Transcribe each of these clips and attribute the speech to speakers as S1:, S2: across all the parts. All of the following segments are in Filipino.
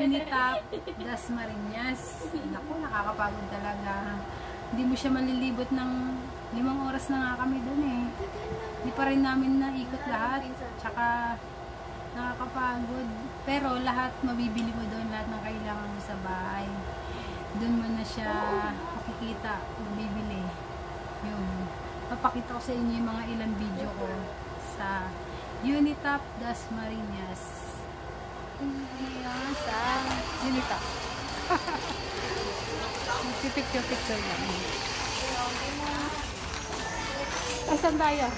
S1: Unitap Dasmariñas. Naku, nakakapagod talaga. Hindi mo siya malilibot ng 5 oras na nga kami dun eh. Hindi pa rin namin naikot lahat. Tsaka nakakapagod. Pero lahat mabibili mo doon, lahat ng kailangan mo sa bahay. Doon mo na siya makikita, mabibili. Yun. Papakita ko sa inyo yung mga ilang video ko sa Unitap Dasmariñas. Ayan, sa Unitap. Picture lang. Asan tayo?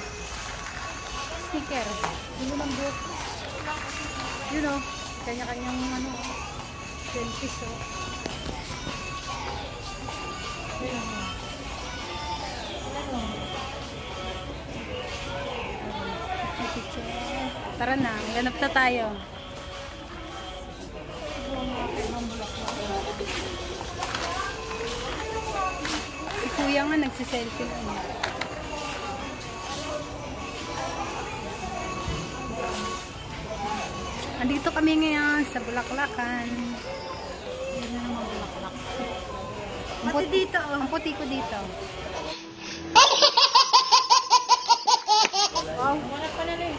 S1: Sticker. Yun lang buhok. You know, kanya-kanyang ano, selfies oh. Picture. Tara na, ganap na tayo. Si kuya nga nagsiselfie lang. Andito kami ngayon sa Bulaklakan. Yan na naman Bulaklak. Pati dito, ang puti ko dito. Wow, wala pala rin.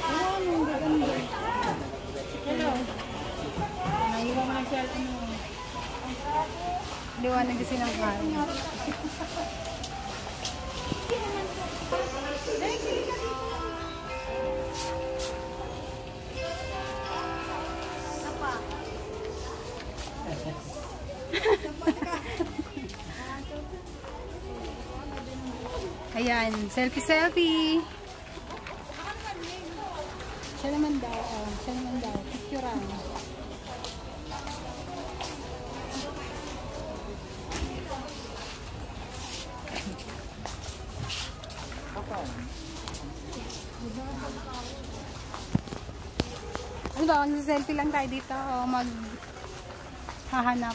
S1: Wow, ang gaganda. Hello. Naiwan mo ng cellphone mo. Liwanag kasi ng araw. Ayan, selfie. Siya naman daw, picturean. Ano ba, mag-selfie lang tayo dito o maghahanap.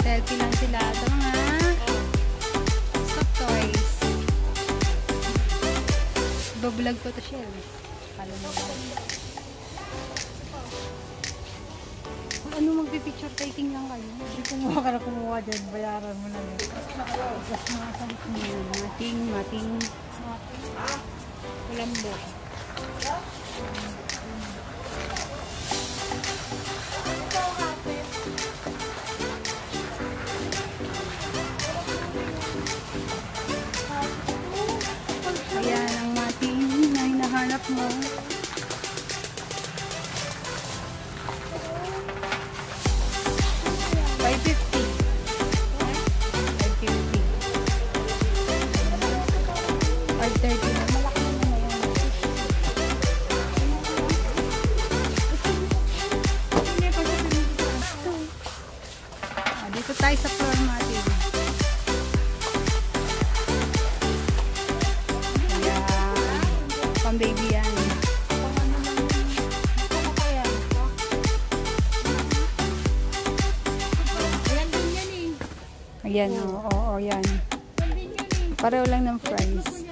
S1: Selfie lang sila. Ito mga soft toys. Ibablog ko to siya. Kala mo ba? Ano magpipicture taking lang kayo?
S2: Hindi kumuha ka na kumuha dyan. Bayaran mo na yun.
S1: Gas mga salit niya. Mating. Kulambo. Ayan ang mating na hinahanap mo. Dito tayo sa floor natin. Ayan. Pang-baby yan. Ayan, oo, yan. Pareho lang ng fries.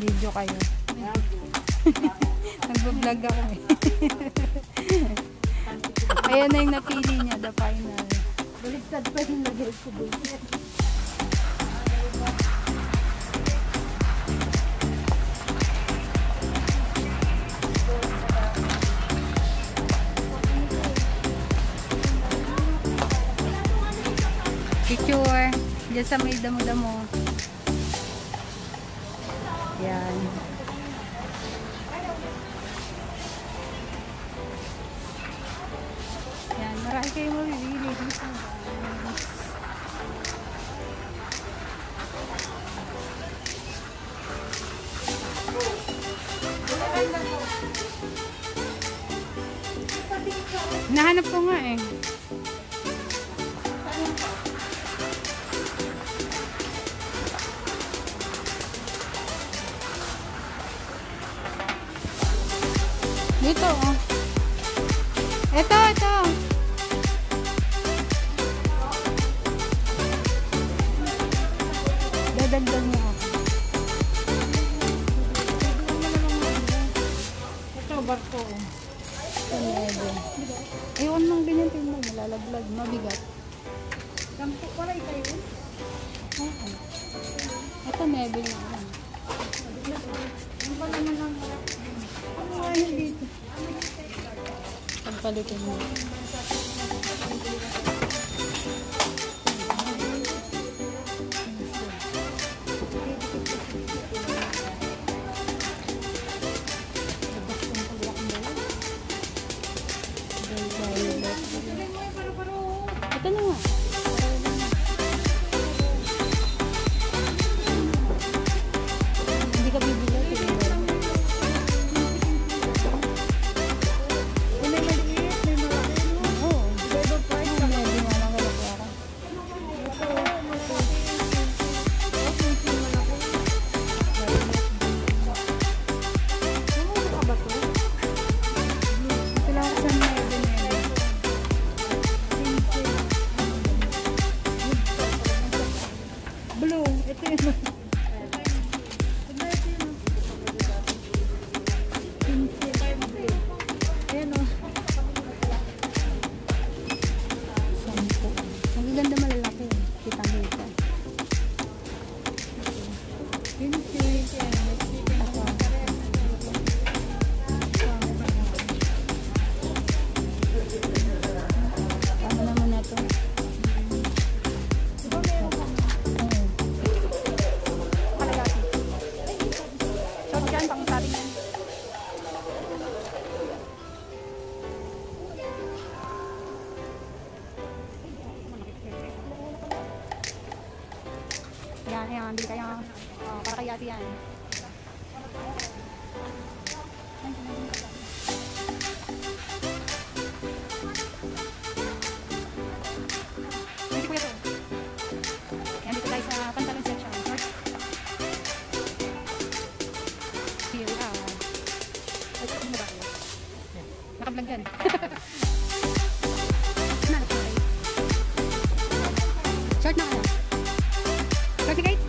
S2: Video kayo.
S1: Nag-vlog ako eh. Ayan na yung napili niya, the final.
S2: Baliktad pa yung lagay ko doon.
S1: Picture. Diyan sa may damo-damo. Yan. Yan. Marami kayo mabibili dito. Nahanap ko nga eh. Dito oh. Ito. Dadagdag mo ako.
S2: Ito, barko.
S1: Ewan lang ganyan tingnan, malalaglag, mabigat.
S2: Kampo pala ikaw.
S1: Oo. Ito nebel na yan.
S2: Ang pala naman ang ano nga yun dito?
S1: Pagpalitin mo. Ito na nga. Hindi ka bibili.
S2: May maliit, may malaki.
S1: Oo.
S2: Iba-iba price.
S1: Hindi nga lang kalapara. Ito lang sa nebel.
S2: Blue, ito yun. Ayan o.
S1: Sampo. Magaganda malalaki. Kitang-kita. Tama naman na ito. Yan, bili kayo. Oh, para kay Yati yan. Hindi ko ito. Yan, dito tayo sa pantalon section. Here we are. Ay, ano ba? Nakablog yan. Short na kaya. Short guys.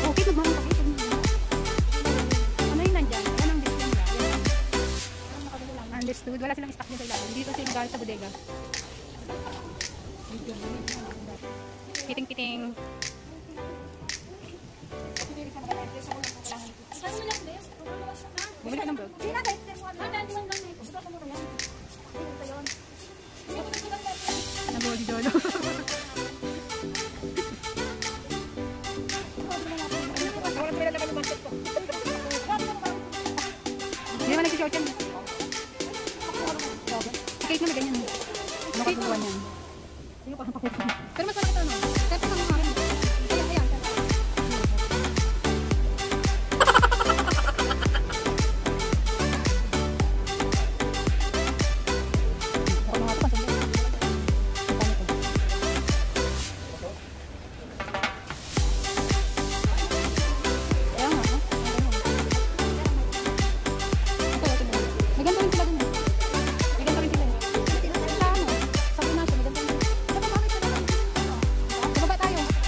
S1: Okay, magmamang pakita niyo. Ano yung nandyan? Anong display nila? Understood. Wala silang stock nito ilalim. Dito sila galing sa bodega. Kiting-kiting. Bumili ka ng bag. Nabodi dolo. Hindi naman nag-short yan. Kahit naman ganyan. Nakatuwa niyan. Pero mas malaki ito, no? Kahit naman mga rin. Ayan, ayan. Sa baba tayo.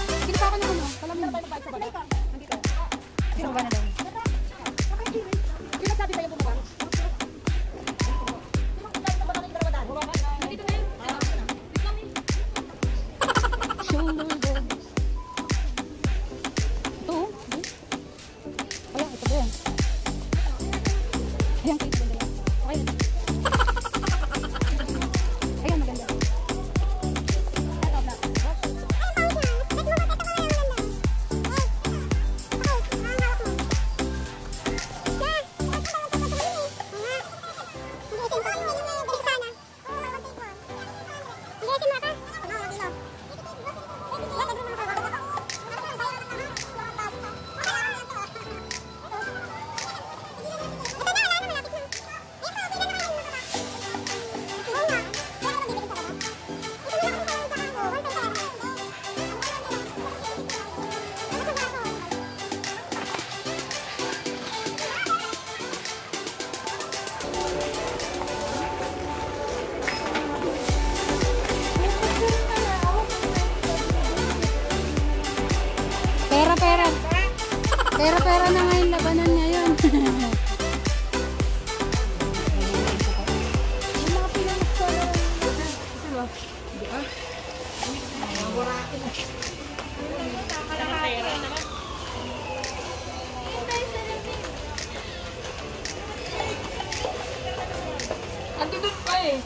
S1: Pera na ngayon, labanan ngayon. Yung mga pinanok ko na rin. Ito ba? Hindi ah. Maburakin na. Pera naman. Ando doon pa eh.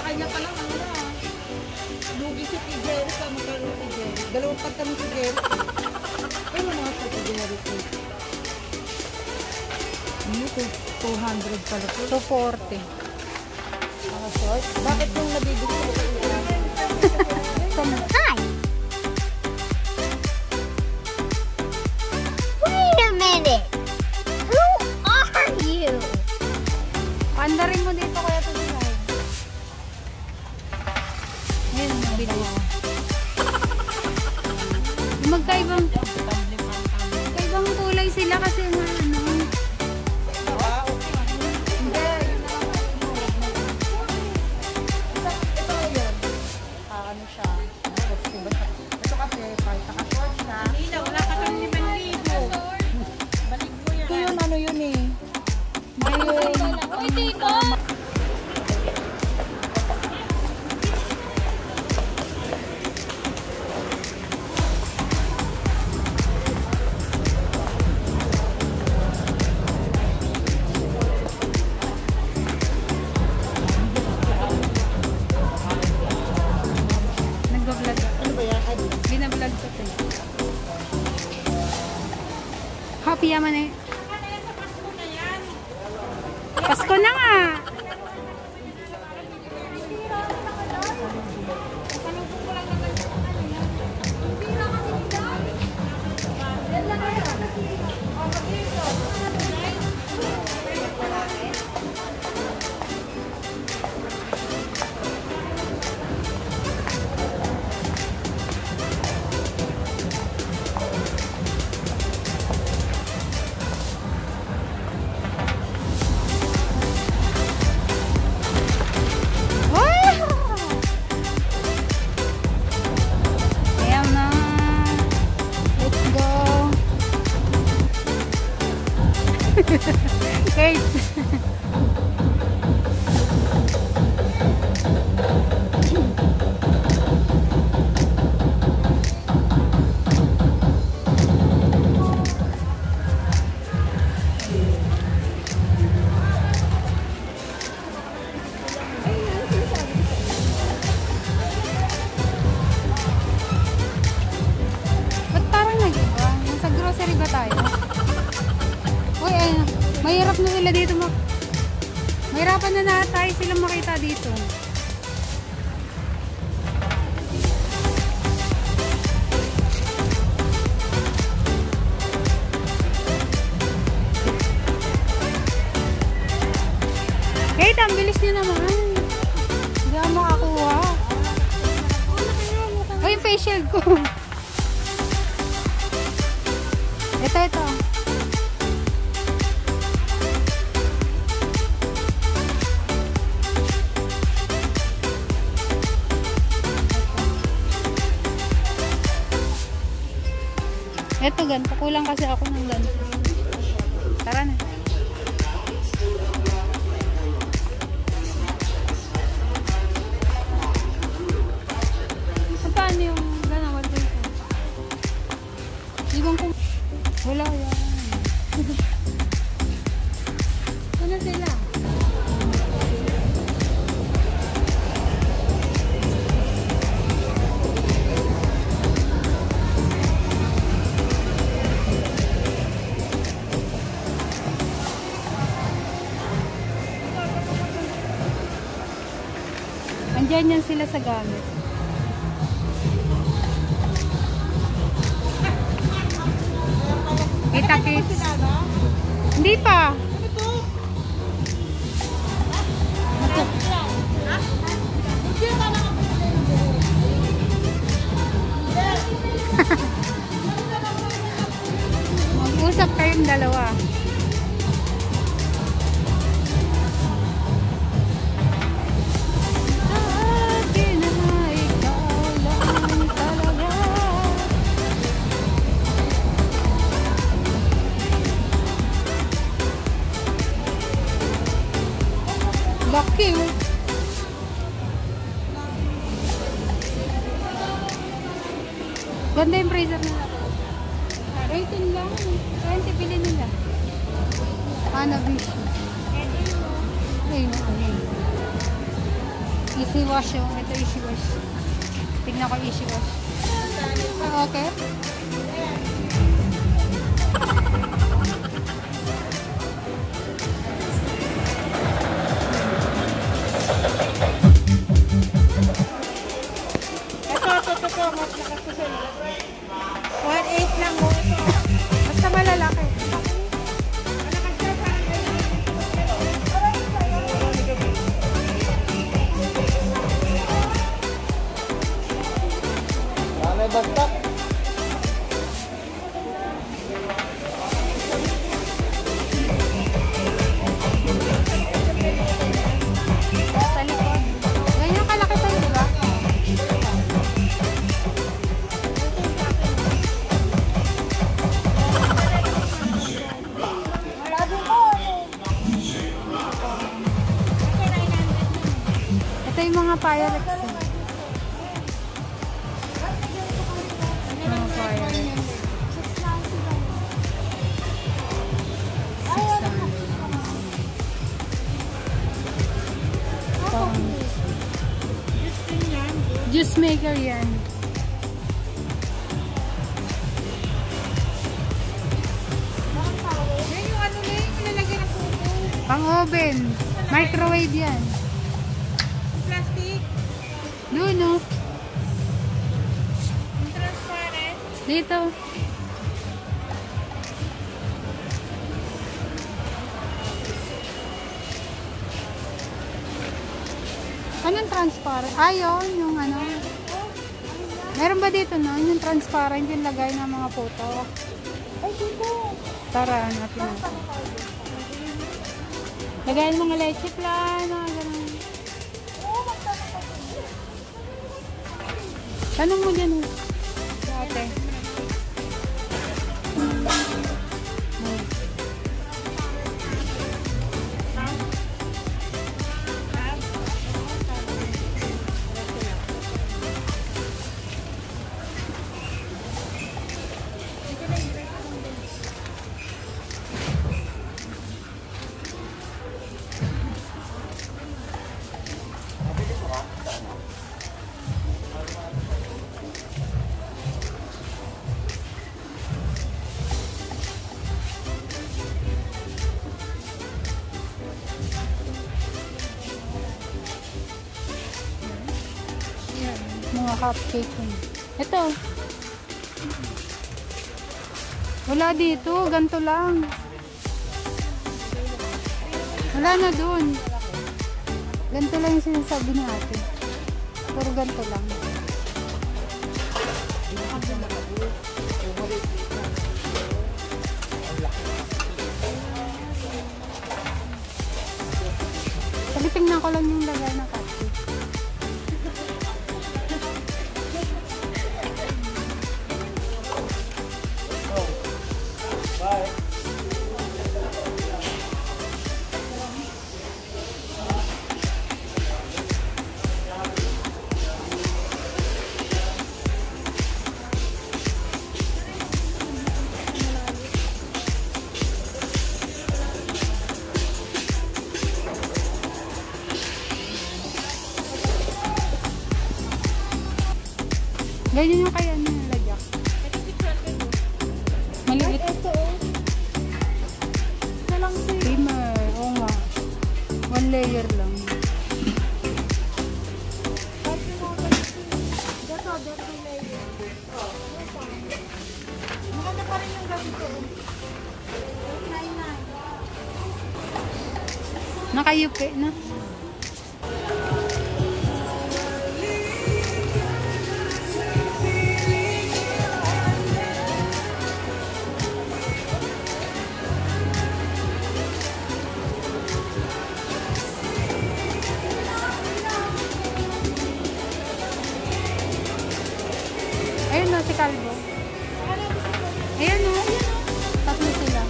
S1: Kanya pa lang ano na. Lugi si Tigero sa magkano si Tigero. Dalawang pagkano si Tigero. Ay, mga sa Tigero ko. Ano ito? 200 pala po. 240. Mga short. Bakit yung nabibig ko kayo?
S2: Hi! Wait a minute! Who are you?
S1: Pandarin mo dito kaya ito nila. Ngayon, mabilis. Magkaibang kulay sila kasi ano.
S3: Ano siya? Ito kasi, kahit naka-short siya.
S1: Hindi, wala ka kang 5,000.
S3: Balik mo yan.
S1: Ito yung ano yun eh.
S2: Uy, Tito!
S1: Nagbablog.
S3: Ano ba yan? Adi?
S1: Binablog ko ito. Happy yaman eh. Pasko na nga. Ayan na. Let's go. Kate. Ba't parang nag-iba? Nasa grocery ba tayo? Uy, ayun. Mahirap na sila dito. Mahirapan na tayo silang makita dito. Kate, ang bilis niyo naman. Hindi ako makakuha. Ay, yung face shield ko. Ito. Ito, ganito. Kulang kasi ako ng ganito. Tara na. Paano yung gano'n? Wala dito. Ibang kung... Wala yan. Ito na sila. ganyan sila sa gamit. Kita kids. Hindi pa. Mag-usap kayong dalawa. Laki oh. Ganda yung freezer nila. 18 lang. 20 pili nila. Hanabishi. Ayun. Easy wash yung. Ito easy wash. Tignan ko easy wash. Okay.
S2: Ito, mas lakas ko sila. 1.8 lang mo.
S1: Basta malalaki.
S3: Basta.
S1: Sa likod. Ganyan kalaki sa'yo, diba? Ito yung mga Pyrex. Mga Pyrex. 600. Juice maker yan.
S2: Yan yung ano na yung nilalagyan ng puto.
S1: Pang oven. Microwave yan.
S2: Plastic.
S1: Doon, no?
S2: Yung transparent.
S1: Dito. Anong transparent? Ayun, yung ano. Meron ba dito no? Yung transparent yung lagay ng mga photo.
S2: Ay, dito.
S1: Tara, hanapin natin. Lagayan mga leche plan, mga ganun.
S2: Oo, magtanong ka.
S1: Tanong mo dyan. Ate. Mga cupcake. Ito. Wala dito. Ganto lang. Wala na dun. Ganto lang yung sinasabi ni ate. Puro ganto lang. Sige, tingnan ko lang yung lagay na cupcake. Ganyan yung kaya niya nalagyak. Maliit.
S2: Ito, oh. Ito lang siya.
S1: Steamer. Oo nga. 1 layer lang. Nakayupi na. Ayun na si Calvo. Ayan o. Tatlo sila.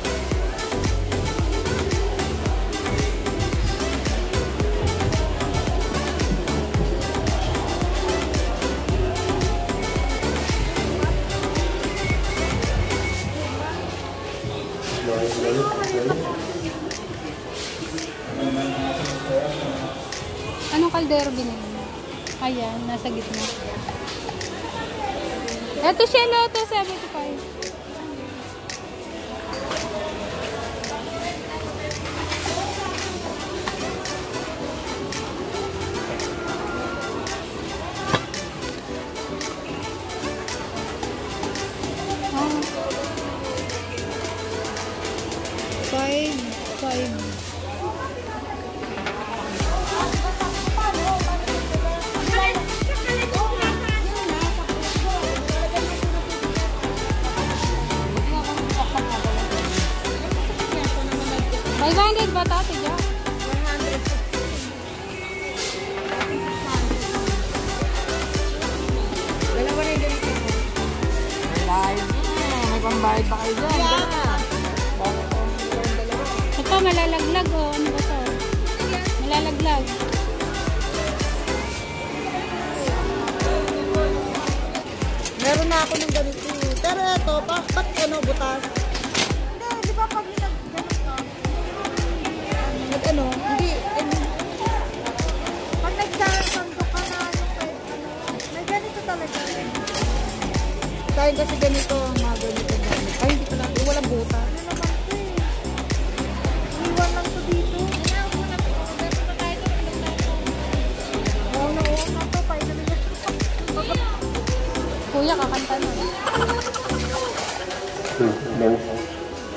S1: Anong kaldero binili mo? Ayan, nasa gitna. Ito siya na ito, 75. Ba tati ja?
S2: 150. Dalawa na yung ganito.
S3: May pambayad pa kayo dyan.
S1: Ito, malalaglag oh. Ano ba ito? Malalaglag.
S2: Meron na ako ng ganito. Pero ito, ba't ano, butas? Hindi, di ba pag ganito? Ano, hindi. Pag nagsasando ka na, may ganito talaga. Dahil kasi ganito, mga ganito. Ay, hindi pala. Walang butas. Ano naman ito eh. Iwan lang ito dito. Oo na ito. Paano na
S1: Kuya, kakanta na.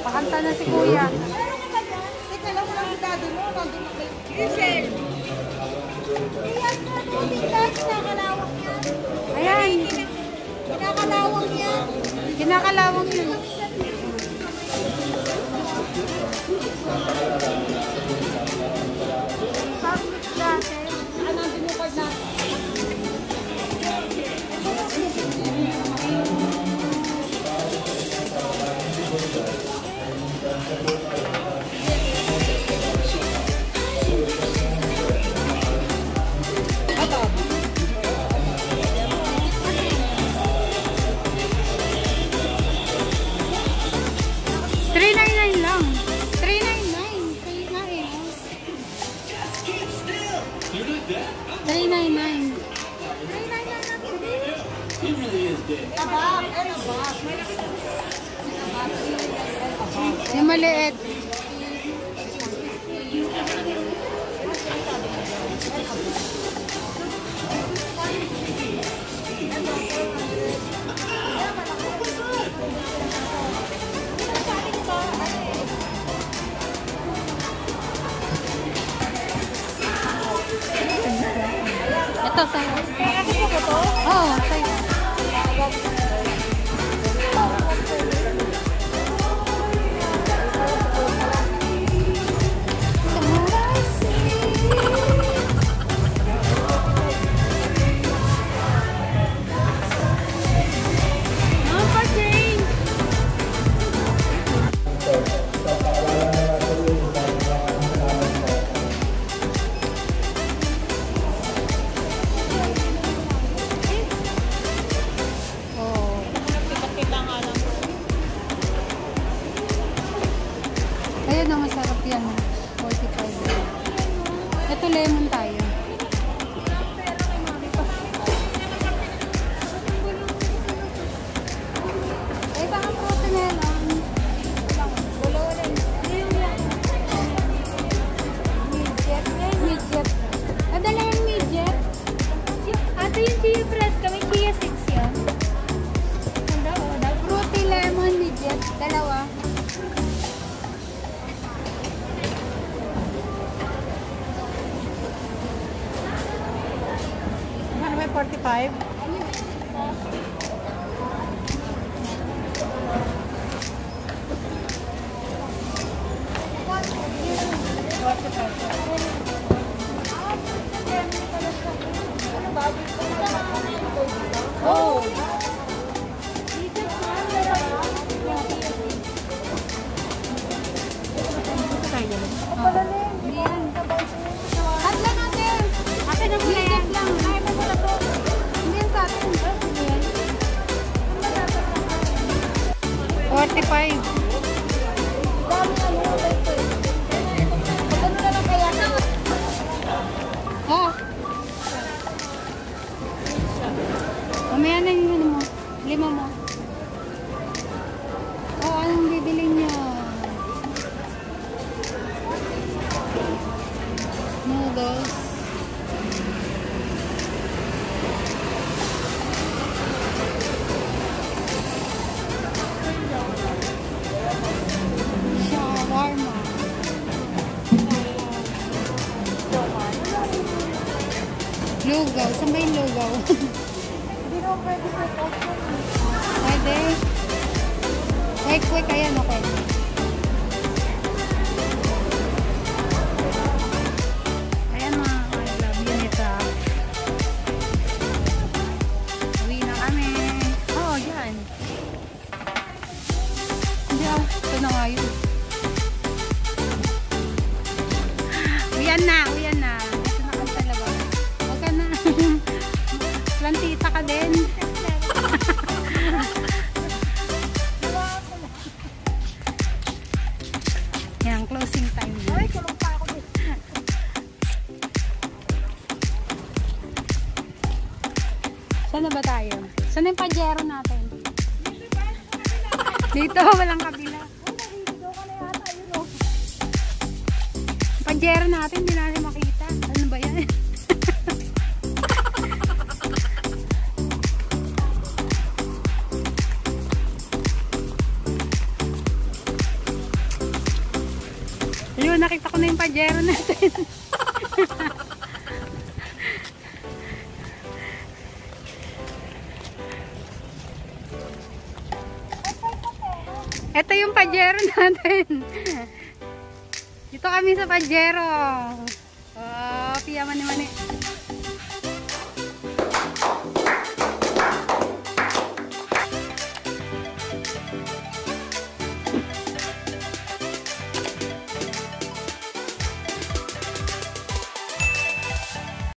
S1: Kakanta na si Kuya.
S2: Teka lang lang yung daddy mo. Nandun na kayo. Giselle! Iyan mo ito. Bigas. Nakalawang yan.
S1: Ayan.
S2: Kinakalawang yan.
S1: Kinakalawang yun.
S2: Sandwich dati. Ano ang binukod na?
S1: $3.99 lang. $3.99. $3.99.
S2: Tabak. Ano ba?
S1: Yung maliit. Ito, sa'yo. Oo, sa'yo.
S2: 45. Oh.
S1: Tatla natin.
S2: Akin na muna yan.
S1: Lang. Ay, may pala to. Hindi yan sa atin.
S2: 45.
S1: Oh. Mamaya na yung ano mo. 5 mo. Oh, anong bibili niyo? Noodles. Shawarma. Lugaw. Saan ba yung lugaw? Pwede. Quick, ayan, okay. Ayan mga I love you nito. Uwi na kami. Oo, yan. Hindi ah, ito na nga yun. Uyan na. Ito na kang talabas. Huwag ka na. Plantita ka din. Yan, closing time.
S2: Ay, kulong pa ako dito.
S1: Saan na ba tayo? Saan yung pajero natin? Dito, walang kabila. Pajero natin, hindi natin makita. Ano ba yan? Ayun, nakita ko na yung pajero natin. Ito yung pajero natin. Dito kami sa pajero. Oh, piya mani-mani.